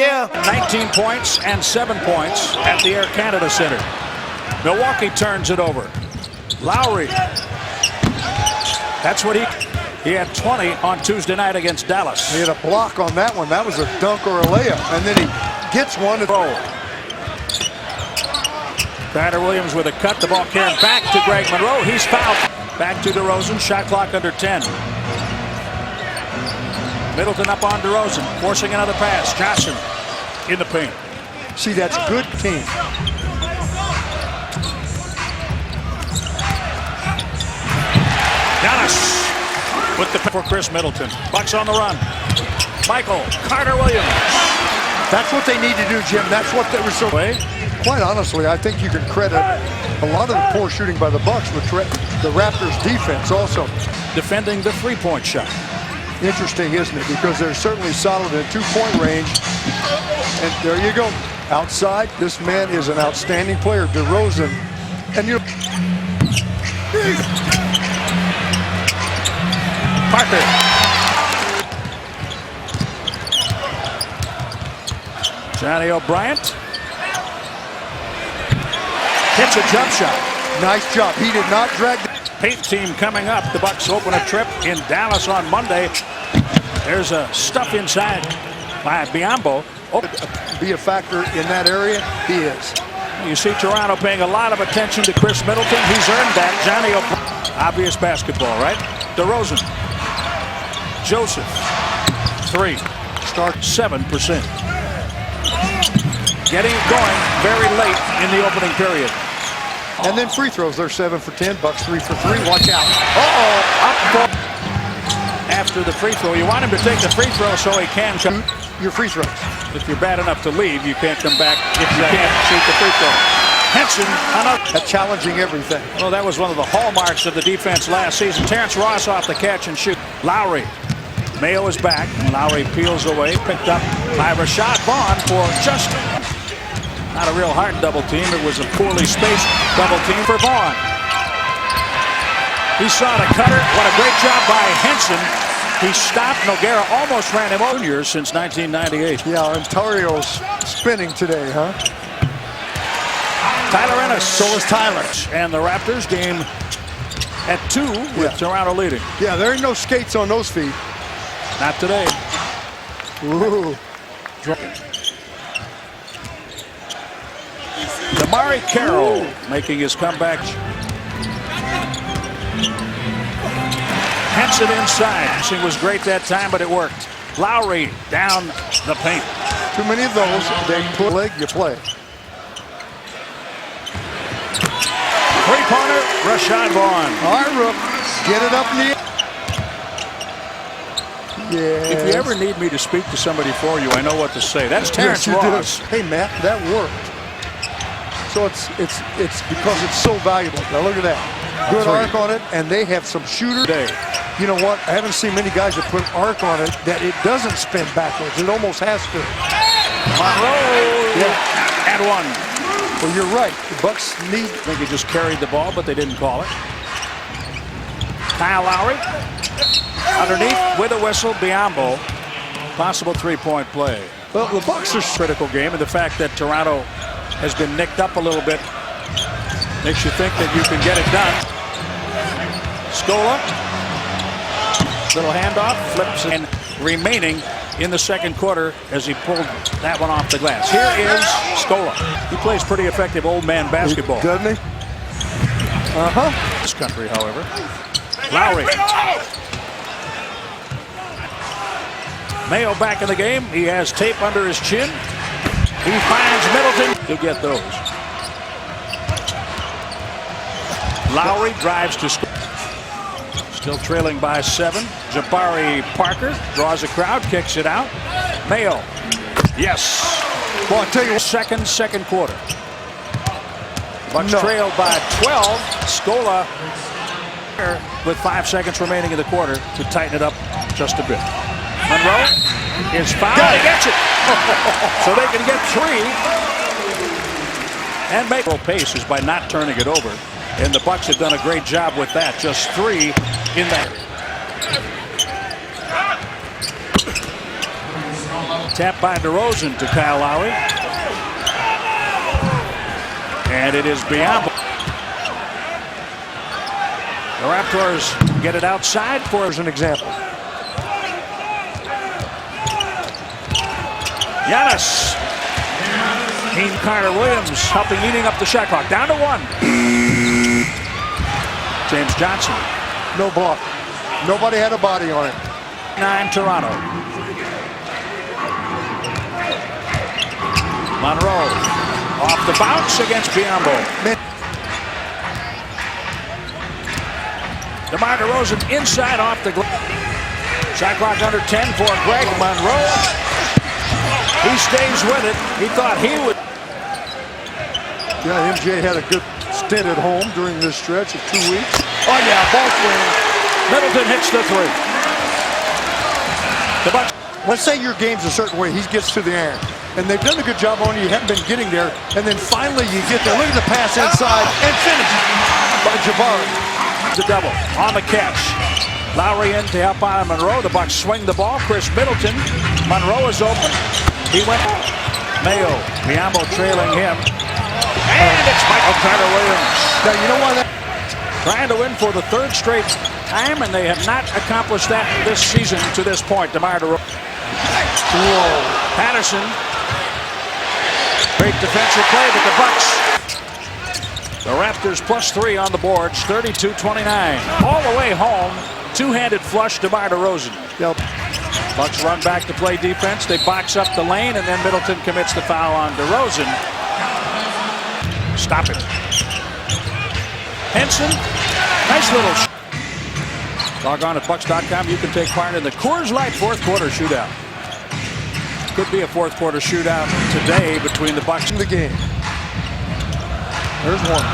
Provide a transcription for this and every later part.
yeah. 19 points and 7 points at the Air Canada Center. Milwaukee turns it over. Lowry. That's what he had 20 on Tuesday night against Dallas. He had a block on that one. That was a dunk or a layup. And then he gets one to throw. Carter Williams with a cut. The ball carried back to Greg Monroe. He's fouled. Back to Derozan. Shot clock under 10. Middleton up on Derozan. Forcing another pass. Johnson in the paint. See, that's good team. Dallas with the for Chris Middleton. Bucks on the run. Michael Carter Williams. That's what they need to do, Jim. That's what they were so. Quite honestly, I think you can credit a lot of the poor shooting by the Bucks with the Raptors defense also. Defending the three-point shot. Interesting, isn't it? Because they're certainly solid in two-point range. And there you go. Outside, this man is an outstanding player, DeRozan. And you know, Parker. Johnny O'Bryant. Hits a jump shot. Nice job. He did not drag the Paint team coming up. The Bucks open a trip in Dallas on Monday. There's a stuff inside by Biyombo. Be a factor in that area. He is. You see Toronto paying a lot of attention to Chris Middleton. He's earned that. Johnny O'Bryant. Obvious basketball, right? DeRozan. Joseph. 3. Start 7%. Getting it going very late in the opening period. And then free throws. They're 7 for 10. Bucks 3 for 3. Watch out. Uh-oh. After the free throw, you want him to take the free throw so he can come. Your free throws. If you're bad enough to leave, you can't come back if you can't shoot the free throw. Henson, another. Challenging everything. Well, that was one of the hallmarks of the defense last season. Terrence Ross off the catch and shoot. Lowry. Mayo is back. Lowry peels away. Picked up by Rashad Vaughn for just not a real hard double team. It was a poorly spaced double team for Vaughn. He saw the cutter. What a great job by Henson. He stopped. Nogueira almost ran him over since 1998. Yeah, Ontario's spinning today, huh? Tyler Ennis. So is Tyler. And the Raptors game at 2 with Toronto leading. Yeah, there ain't no skates on those feet. Not today. Ooh. Damari Carroll making his comeback. Henson inside. Henson was great that time, but it worked. Lowry down the paint. Too many of those. They put leg, you play. Three-pointer, Rashad Vaughn. All right, Rook. Get it up in the air. Yeah. If you ever need me to speak to somebody for you, I know what to say. That's Terrence Ross. Hey, Matt, that worked. So it's because it's so valuable. Now look at that. Good arc on it, and they have some shooter. You know what? I haven't seen many guys that put arc on it that it doesn't spin backwards. It almost has to. Monroe. Yeah. And one. Well, you're right. The Bucks need. I think he just carried the ball, but they didn't call it. Kyle Lowry. Underneath with a whistle, Biyombo. Possible three-point play. Well, the Bucks are critical game, and the fact that Toronto has been nicked up a little bit makes you think that you can get it done. Scola. Little handoff, flips, and remaining in the second quarter as he pulled that one off the glass. Here is Scola. He plays pretty effective old man basketball. Doesn't he? This country, however. Lowry. Mayo back in the game. He has tape under his chin. He finds Middleton to get those. Lowry drives to score. Still trailing by 7. Jabari Parker draws a crowd, kicks it out. Mayo. Yes. Well, I'll tell you what. Second quarter. Bucks trailed by 12. Scola with 5 seconds remaining in the quarter to tighten it up just a bit. Monroe is fouled. He gets it. So they can get 3 and make pace is by not turning it over. And the Bucks have done a great job with that. Just 3 in that. Tap by Derozan to Kyle Lowry. And it is Biyombo. The Raptors get it outside for as an example. Giannis. Team Carter-Williams helping eating up the shot clock. Down to 1. James Johnson. No block. Nobody had a body on it. 9 Toronto. Monroe off the bounce against Biyombo. Demar Derozan inside off the glass. Shot clock under 10 for Greg Monroe. He stays with it. He thought he would. Yeah, MJ had a good stint at home during this stretch of 2 weeks. Oh yeah, ball swing. Middleton hits the 3. The Bucks. Let's say your game's a certain way. He gets to the iron. And they've done a good job on you. You haven't been getting there. And then finally you get there. Look at the pass inside and finish by Jabari. The double on the catch. Lowry in to help out Monroe. The Bucks swing the ball. Chris Middleton. Monroe is open. He went. Mayo. Biyombo trailing him. And it's Michael Carter-Williams. Now you know why that. Trying to win for the 3rd straight time, and they have not accomplished that this season to this point. Demar Derozan. Whoa. Patterson. Great defensive play, but the Bucks. The Raptors +3 on the boards, 32-29. All the way home, two-handed flush to Demar Derozan. Yep. Bucks run back to play defense. They box up the lane, and then Middleton commits the foul on Derozan. Stop it. Henson, nice little. Log on at Bucks.com. You can take part in the Coors Light 4th quarter shootout. Could be a 4th quarter shootout today between the Bucks in the game. There's one.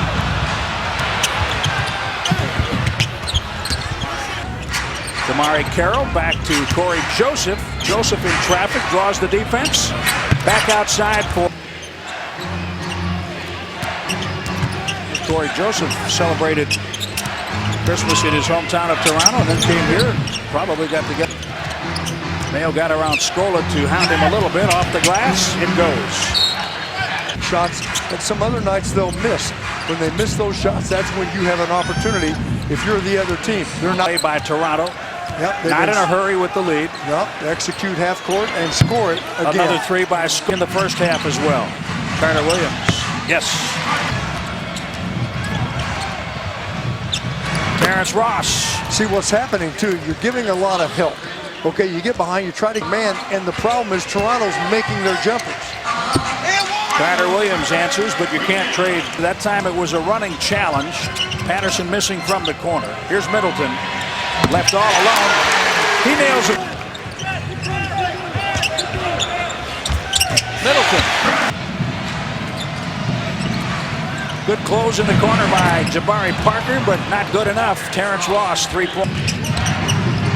Damari Carroll back to Corey Joseph. Joseph in traffic, draws the defense. Back outside for Corey Joseph. Celebrated Christmas in his hometown of Toronto and then came here and probably got together. Mayo got around Scola to hound him a little bit off the glass. It goes. Shots that some other nights they'll miss. When they miss those shots, that's when you have an opportunity. If you're the other team, they're not. Play by Toronto. Yep, not in a hurry with the lead. Yep, execute half court and score it again. Another 3 by Scola in the first half as well. Carter-Williams. Yes. Terrence Ross. See what's happening too. You're giving a lot of help. Okay, you get behind, you try to man, and the problem is Toronto's making their jumpers. Carter-Williams answers, but you can't trade. That time it was a running challenge. Patterson missing from the corner. Here's Middleton. Left all alone. He nails it. Middleton. Good close in the corner by Jabari Parker, but not good enough. Terrence Ross, 3-point.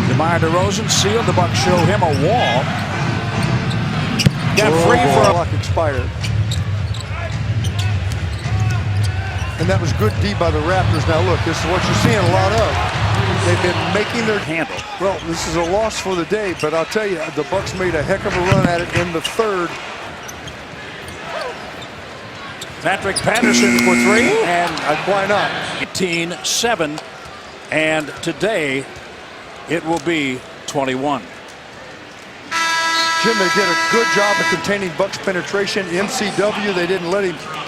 Demar Derozan sealed. The Bucks show him a wall. Got free for a clock expired. And that was good D by the Raptors. Now look, this is what you're seeing a lot of. They've been making their handle. Well, this is a loss for the day, but I'll tell you, the Bucks made a heck of a run at it in the 3rd. Patrick Patterson for 3, and why not? 18-7, and today it will be 21. Jim, they did a good job of containing Bucks penetration. MCW, they didn't let him